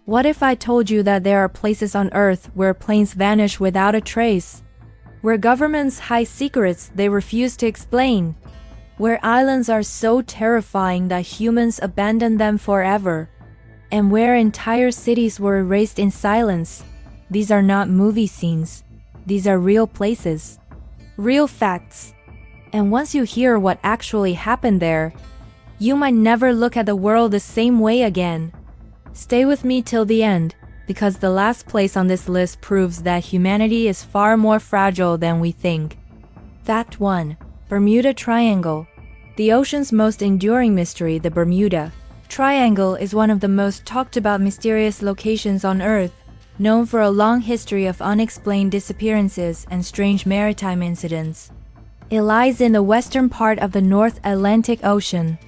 What if I told you that there are places on Earth where planes vanish without a trace? Where governments hide secrets they refuse to explain? Where islands are so terrifying that humans abandon them forever? And where entire cities were erased in silence? These are not movie scenes. These are real places. Real facts. And once you hear what actually happened there, you might never look at the world the same way again. Stay with me till the end, because the last place on this list proves that humanity is far more fragile than we think. Fact 1. Bermuda Triangle. The ocean's most enduring mystery, the Bermuda Triangle, is one of the most talked about mysterious locations on Earth, known for a long history of unexplained disappearances and strange maritime incidents. It lies in the western part of the North Atlantic Ocean,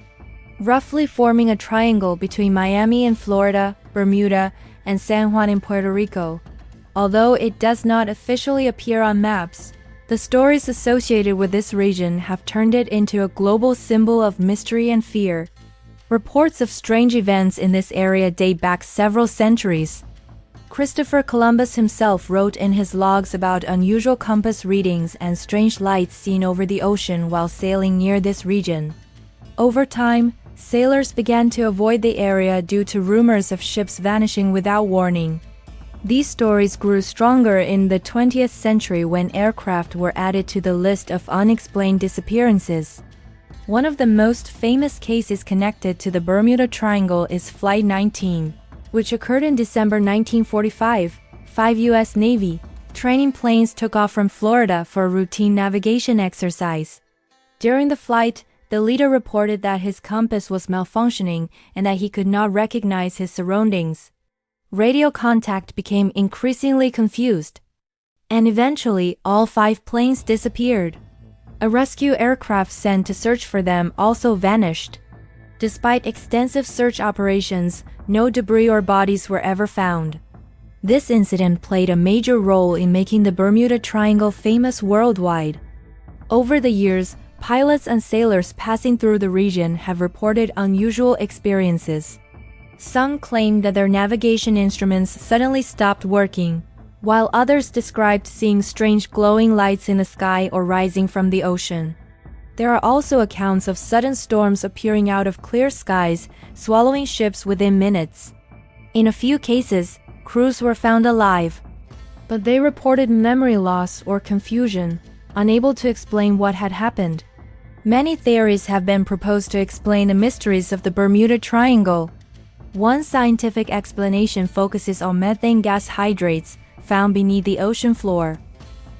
roughly forming a triangle between Miami in Florida, Bermuda, and San Juan in Puerto Rico. Although it does not officially appear on maps, the stories associated with this region have turned it into a global symbol of mystery and fear. Reports of strange events in this area date back several centuries. Christopher Columbus himself wrote in his logs about unusual compass readings and strange lights seen over the ocean while sailing near this region. Over time, sailors began to avoid the area due to rumors of ships vanishing without warning. These stories grew stronger in the 20th century when aircraft were added to the list of unexplained disappearances. One of the most famous cases connected to the Bermuda Triangle is Flight 19, which occurred in December 1945. 5 U.S. Navy training planes took off from Florida for a routine navigation exercise. During the flight, the leader reported that his compass was malfunctioning and that he could not recognize his surroundings. Radio contact became increasingly confused, and eventually all 5 planes disappeared. A rescue aircraft sent to search for them also vanished. Despite extensive search operations, no debris or bodies were ever found. This incident played a major role in making the Bermuda Triangle famous worldwide. Over the years, pilots and sailors passing through the region have reported unusual experiences. Some claimed that their navigation instruments suddenly stopped working, while others described seeing strange glowing lights in the sky or rising from the ocean. There are also accounts of sudden storms appearing out of clear skies, swallowing ships within minutes. In a few cases, crews were found alive, but they reported memory loss or confusion, unable to explain what had happened. Many theories have been proposed to explain the mysteries of the Bermuda Triangle. One scientific explanation focuses on methane gas hydrates found beneath the ocean floor.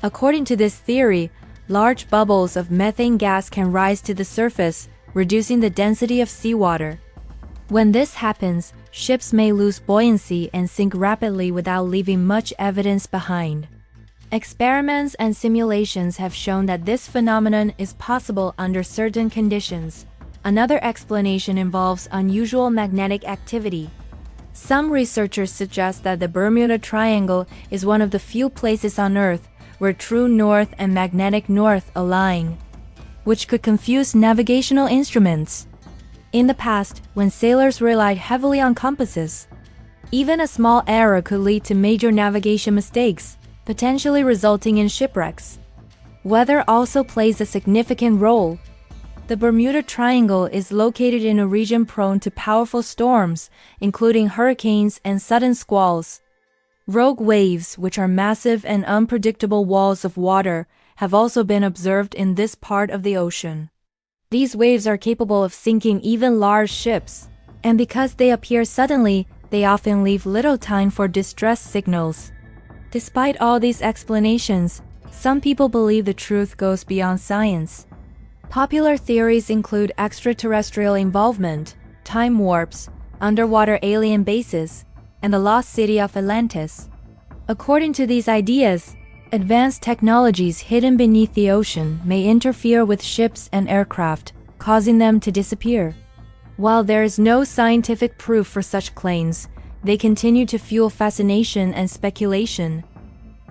According to this theory, large bubbles of methane gas can rise to the surface, reducing the density of seawater. When this happens, ships may lose buoyancy and sink rapidly without leaving much evidence behind. Experiments and simulations have shown that this phenomenon is possible under certain conditions. Another explanation involves unusual magnetic activity. Some researchers suggest that the Bermuda Triangle is one of the few places on Earth where true north and magnetic north align, which could confuse navigational instruments. In the past, when sailors relied heavily on compasses, even a small error could lead to major navigation mistakes, potentially resulting in shipwrecks. Weather also plays a significant role. The Bermuda Triangle is located in a region prone to powerful storms, including hurricanes and sudden squalls. Rogue waves, which are massive and unpredictable walls of water, have also been observed in this part of the ocean. These waves are capable of sinking even large ships, and because they appear suddenly, they often leave little time for distress signals. Despite all these explanations, some people believe the truth goes beyond science. Popular theories include extraterrestrial involvement, time warps, underwater alien bases, and the lost city of Atlantis. According to these ideas, advanced technologies hidden beneath the ocean may interfere with ships and aircraft, causing them to disappear. While there is no scientific proof for such claims, they continue to fuel fascination and speculation.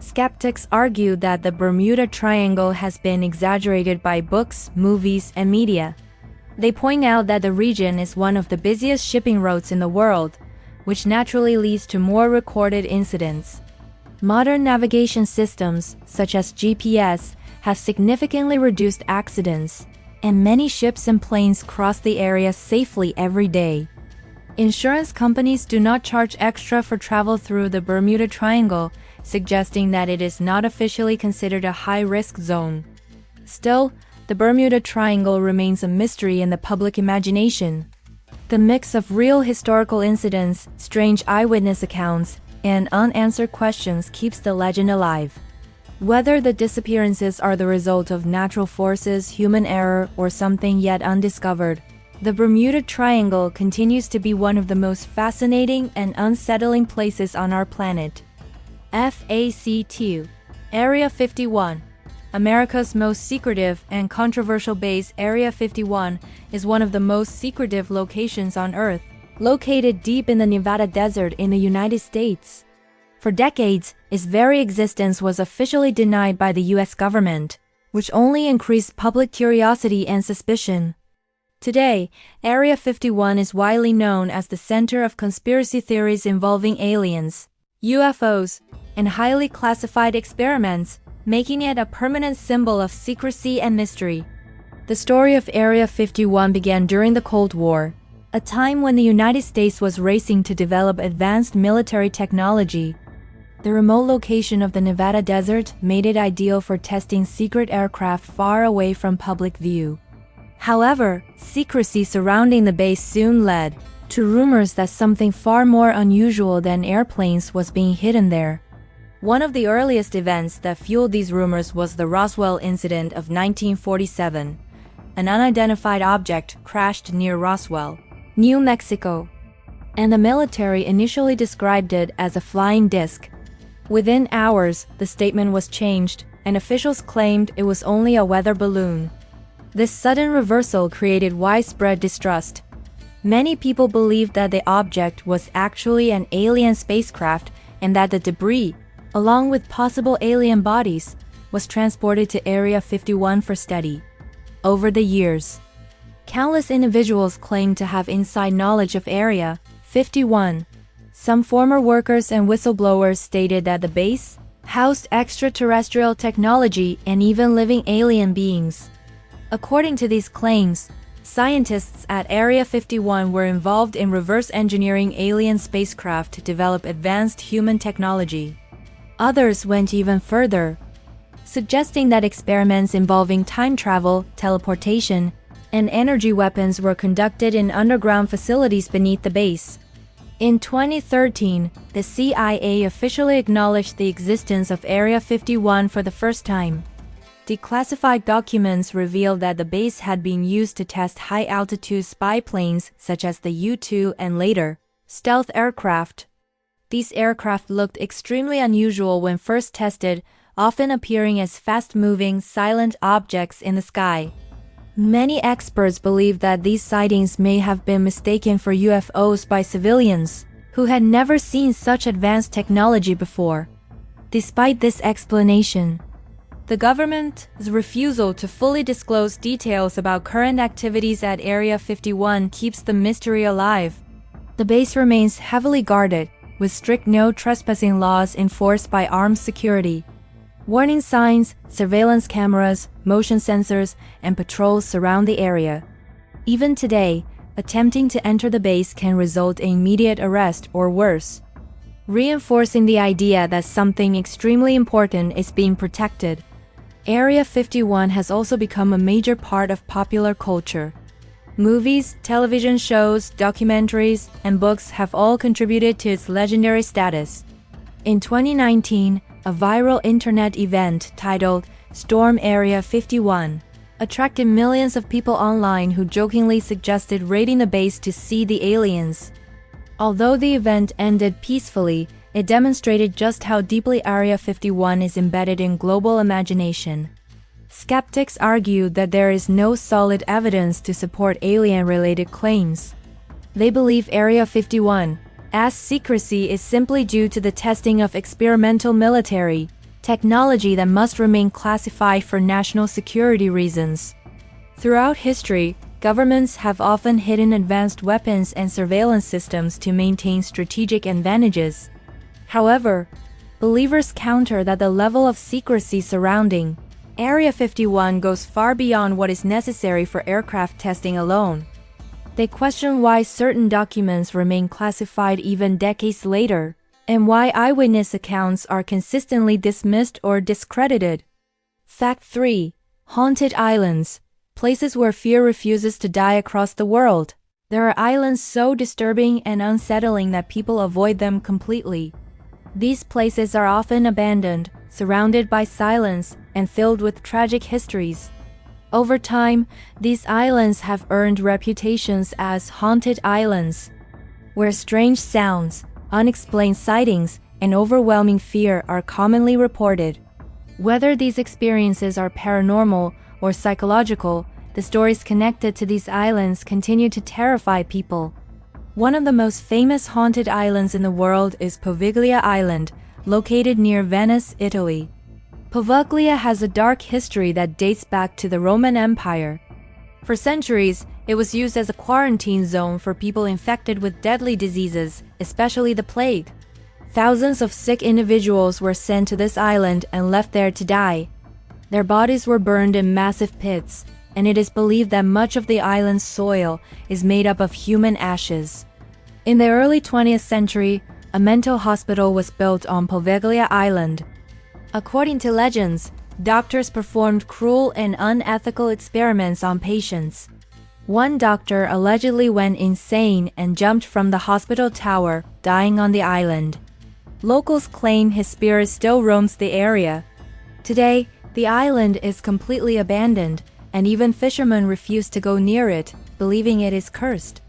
Skeptics argue that the Bermuda Triangle has been exaggerated by books, movies, and media. They point out that the region is one of the busiest shipping routes in the world, which naturally leads to more recorded incidents. Modern navigation systems, such as GPS, have significantly reduced accidents, and many ships and planes cross the area safely every day. Insurance companies do not charge extra for travel through the Bermuda Triangle, suggesting that it is not officially considered a high-risk zone. Still, the Bermuda Triangle remains a mystery in the public imagination. The mix of real historical incidents, strange eyewitness accounts, and unanswered questions keeps the legend alive. Whether the disappearances are the result of natural forces, human error, or something yet undiscovered, the Bermuda Triangle continues to be one of the most fascinating and unsettling places on our planet. FAQ: Area 51. America's most secretive and controversial base, Area 51, is one of the most secretive locations on Earth, located deep in the Nevada desert in the United States. For decades, its very existence was officially denied by the US government, which only increased public curiosity and suspicion. Today, Area 51 is widely known as the center of conspiracy theories involving aliens, UFOs, and highly classified experiments, making it a permanent symbol of secrecy and mystery. The story of Area 51 began during the Cold War, a time when the United States was racing to develop advanced military technology. The remote location of the Nevada desert made it ideal for testing secret aircraft far away from public view. However, secrecy surrounding the base soon led to rumors that something far more unusual than airplanes was being hidden there. One of the earliest events that fueled these rumors was the Roswell incident of 1947. An unidentified object crashed near Roswell, New Mexico, and the military initially described it as a flying disc. Within hours, the statement was changed, and officials claimed it was only a weather balloon. This sudden reversal created widespread distrust. Many people believed that the object was actually an alien spacecraft and that the debris, along with possible alien bodies, was transported to Area 51 for study. Over the years, countless individuals claimed to have inside knowledge of Area 51. Some former workers and whistleblowers stated that the base housed extraterrestrial technology and even living alien beings. According to these claims, scientists at Area 51 were involved in reverse engineering alien spacecraft to develop advanced human technology. Others went even further, suggesting that experiments involving time travel, teleportation, and energy weapons were conducted in underground facilities beneath the base. In 2013, the CIA officially acknowledged the existence of Area 51 for the first time. Declassified documents revealed that the base had been used to test high-altitude spy planes such as the U-2 and later, stealth aircraft. These aircraft looked extremely unusual when first tested, often appearing as fast-moving, silent objects in the sky. Many experts believe that these sightings may have been mistaken for UFOs by civilians, who had never seen such advanced technology before. Despite this explanation, the government's refusal to fully disclose details about current activities at Area 51 keeps the mystery alive. The base remains heavily guarded, with strict no trespassing laws enforced by armed security. Warning signs, surveillance cameras, motion sensors, and patrols surround the area. Even today, attempting to enter the base can result in immediate arrest or worse, reinforcing the idea that something extremely important is being protected. Area 51 has also become a major part of popular culture. Movies, television shows, documentaries, and books have all contributed to its legendary status. In 2019, a viral internet event titled Storm Area 51 attracted millions of people online who jokingly suggested raiding the base to see the aliens. Although the event ended peacefully, it demonstrated just how deeply Area 51 is embedded in global imagination. Skeptics argue that there is no solid evidence to support alien-related claims. They believe Area 51's secrecy is simply due to the testing of experimental military technology that must remain classified for national security reasons. Throughout history, Governments have often hidden advanced weapons and surveillance systems to maintain strategic advantages. However, believers counter that the level of secrecy surrounding Area 51 goes far beyond what is necessary for aircraft testing alone. They question why certain documents remain classified even decades later, and why eyewitness accounts are consistently dismissed or discredited. Fact 3. Haunted islands. Places where fear refuses to die across the world. There are islands so disturbing and unsettling that people avoid them completely. These places are often abandoned, surrounded by silence, and filled with tragic histories. Over time, these islands have earned reputations as haunted islands, where strange sounds, unexplained sightings, and overwhelming fear are commonly reported. Whether these experiences are paranormal or psychological, the stories connected to these islands continue to terrify people. One of the most famous haunted islands in the world is Poveglia Island, located near Venice, Italy. Poveglia has a dark history that dates back to the Roman Empire. For centuries, it was used as a quarantine zone for people infected with deadly diseases, especially the plague. Thousands of sick individuals were sent to this island and left there to die. Their bodies were burned in massive pits, and it is believed that much of the island's soil is made up of human ashes. In the early 20th century, a mental hospital was built on Poveglia Island. According to legends, doctors performed cruel and unethical experiments on patients. One doctor allegedly went insane and jumped from the hospital tower, dying on the island. Locals claim his spirit still roams the area. Today, the island is completely abandoned, and even fishermen refuse to go near it, believing it is cursed.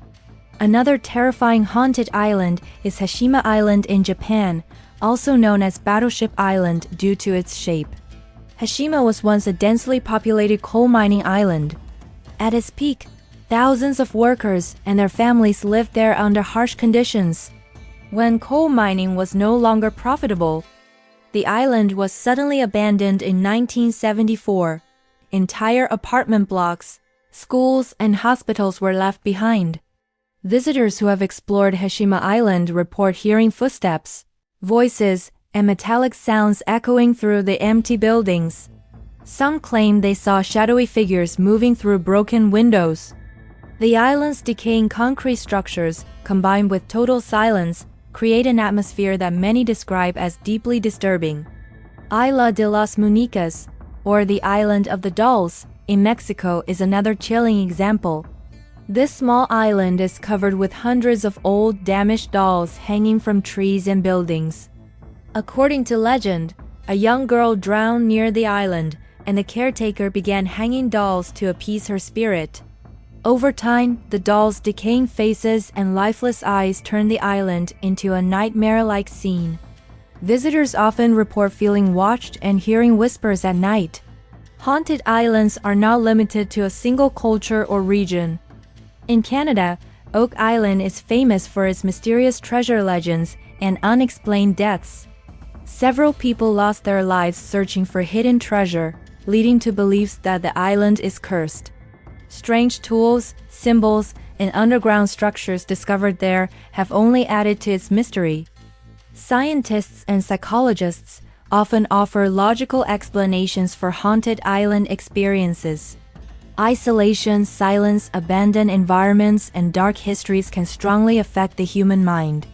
Another terrifying haunted island is Hashima Island in Japan, also known as Battleship Island due to its shape. Hashima was once a densely populated coal mining island. At its peak, thousands of workers and their families lived there under harsh conditions. When coal mining was no longer profitable, the island was suddenly abandoned in 1974. Entire apartment blocks, schools, and hospitals were left behind. Visitors who have explored Hashima Island report hearing footsteps, voices, and metallic sounds echoing through the empty buildings. Some claim they saw shadowy figures moving through broken windows. The island's decaying concrete structures, combined with total silence, create an atmosphere that many describe as deeply disturbing. Isla de las Muñecas, or the Island of the Dolls, in Mexico is another chilling example. This small island is covered with hundreds of old, damaged dolls hanging from trees and buildings. According to legend, a young girl drowned near the island, and the caretaker began hanging dolls to appease her spirit. Over time, the dolls' decaying faces and lifeless eyes turned the island into a nightmare-like scene. Visitors often report feeling watched and hearing whispers at night. Haunted islands are not limited to a single culture or region. In Canada, Oak Island is famous for its mysterious treasure legends and unexplained deaths. Several people lost their lives searching for hidden treasure, leading to beliefs that the island is cursed. Strange tools, symbols, and underground structures discovered there have only added to its mystery. Scientists and psychologists often offer logical explanations for haunted island experiences. Isolation, silence, abandoned environments, and dark histories can strongly affect the human mind.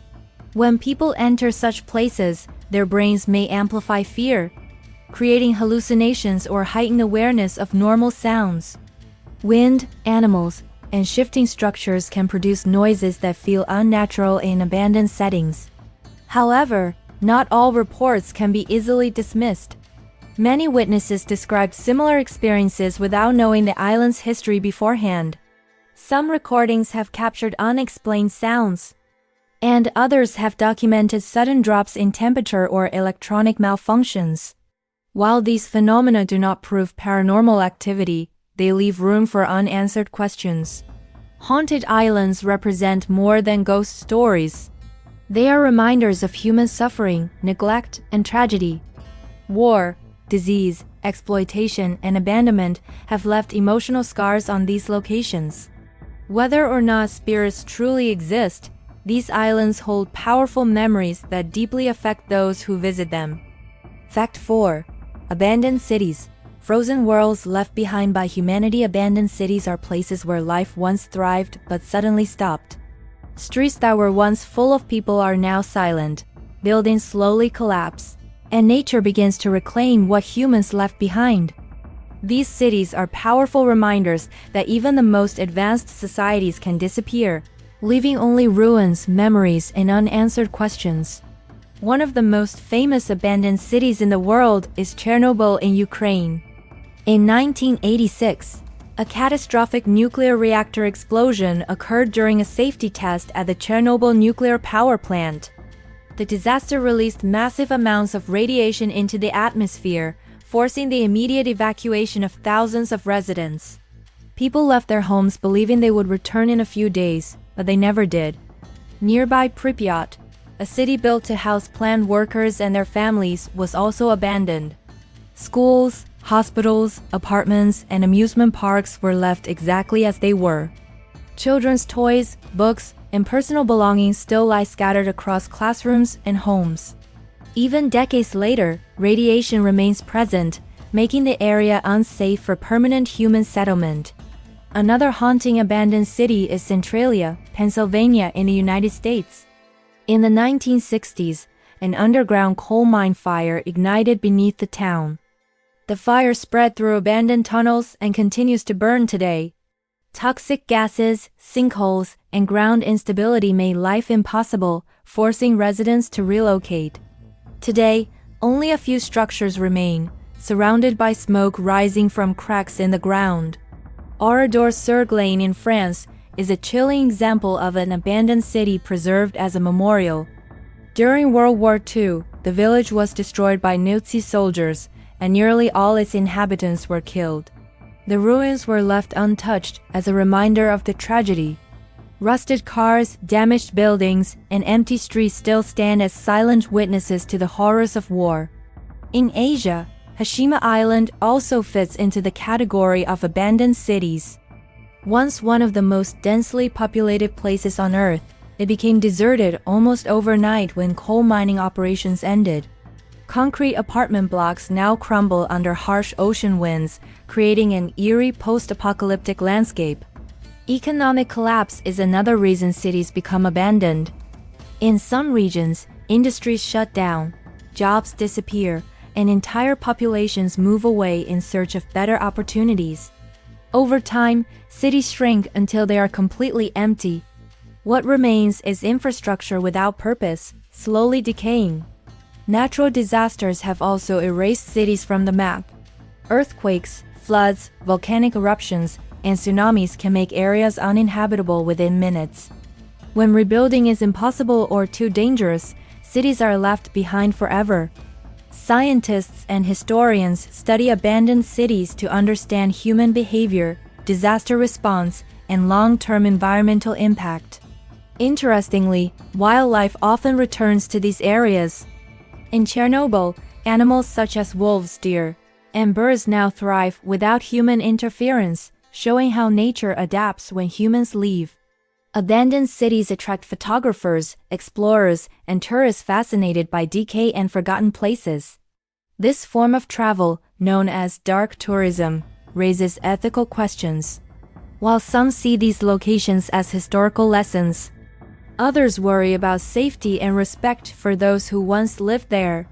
When people enter such places, their brains may amplify fear, creating hallucinations or heightened awareness of normal sounds. Wind, animals, and shifting structures can produce noises that feel unnatural in abandoned settings. However, not all reports can be easily dismissed. Many witnesses described similar experiences without knowing the island's history beforehand. Some recordings have captured unexplained sounds, and others have documented sudden drops in temperature or electronic malfunctions. While these phenomena do not prove paranormal activity, they leave room for unanswered questions. Haunted islands represent more than ghost stories. They are reminders of human suffering, neglect, and tragedy. War, disease, exploitation, and abandonment have left emotional scars on these locations. Whether or not spirits truly exist, these islands hold powerful memories that deeply affect those who visit them. Fact 4. Abandoned cities. Frozen worlds left behind by humanity. Abandoned cities are places where life once thrived but suddenly stopped. Streets that were once full of people are now silent, buildings slowly collapse, and nature begins to reclaim what humans left behind. These cities are powerful reminders that even the most advanced societies can disappear, leaving only ruins, memories, and unanswered questions. One of the most famous abandoned cities in the world is Chernobyl in Ukraine. In 1986, a catastrophic nuclear reactor explosion occurred during a safety test at the Chernobyl nuclear power plant. The disaster released massive amounts of radiation into the atmosphere, forcing the immediate evacuation of thousands of residents. People left their homes believing they would return in a few days, but they never did. Nearby Pripyat, a city built to house plant workers and their families, was also abandoned. Schools, hospitals, apartments, and amusement parks were left exactly as they were. Children's toys, books, and personal belongings still lie scattered across classrooms and homes. Even decades later, radiation remains present, making the area unsafe for permanent human settlement. Another haunting abandoned city is Centralia, Pennsylvania in the United States. In the 1960s, an underground coal mine fire ignited beneath the town. The fire spread through abandoned tunnels and continues to burn today. Toxic gases, sinkholes, and ground instability made life impossible, forcing residents to relocate. Today, only a few structures remain, surrounded by smoke rising from cracks in the ground. Oradour-sur-Glane in France is a chilling example of an abandoned city preserved as a memorial. During World War II, the village was destroyed by Nazi soldiers, and nearly all its inhabitants were killed. The ruins were left untouched as a reminder of the tragedy. Rusted cars, damaged buildings, and empty streets still stand as silent witnesses to the horrors of war. In Asia, Hashima Island also fits into the category of abandoned cities. Once one of the most densely populated places on Earth, it became deserted almost overnight when coal mining operations ended. Concrete apartment blocks now crumble under harsh ocean winds, creating an eerie post-apocalyptic landscape. Economic collapse is another reason cities become abandoned. In some regions, industries shut down, jobs disappear, and entire populations move away in search of better opportunities. Over time, cities shrink until they are completely empty. What remains is infrastructure without purpose, slowly decaying. Natural disasters have also erased cities from the map. Earthquakes, floods, volcanic eruptions, and tsunamis can make areas uninhabitable within minutes. When rebuilding is impossible or too dangerous, cities are left behind forever. Scientists and historians study abandoned cities to understand human behavior, disaster response, and long-term environmental impact. Interestingly, wildlife often returns to these areas. In Chernobyl, animals such as wolves, deer, and birds now thrive without human interference, showing how nature adapts when humans leave. Abandoned cities attract photographers, explorers, and tourists fascinated by decay and forgotten places. This form of travel, known as dark tourism, raises ethical questions. While some see these locations as historical lessons, others worry about safety and respect for those who once lived there.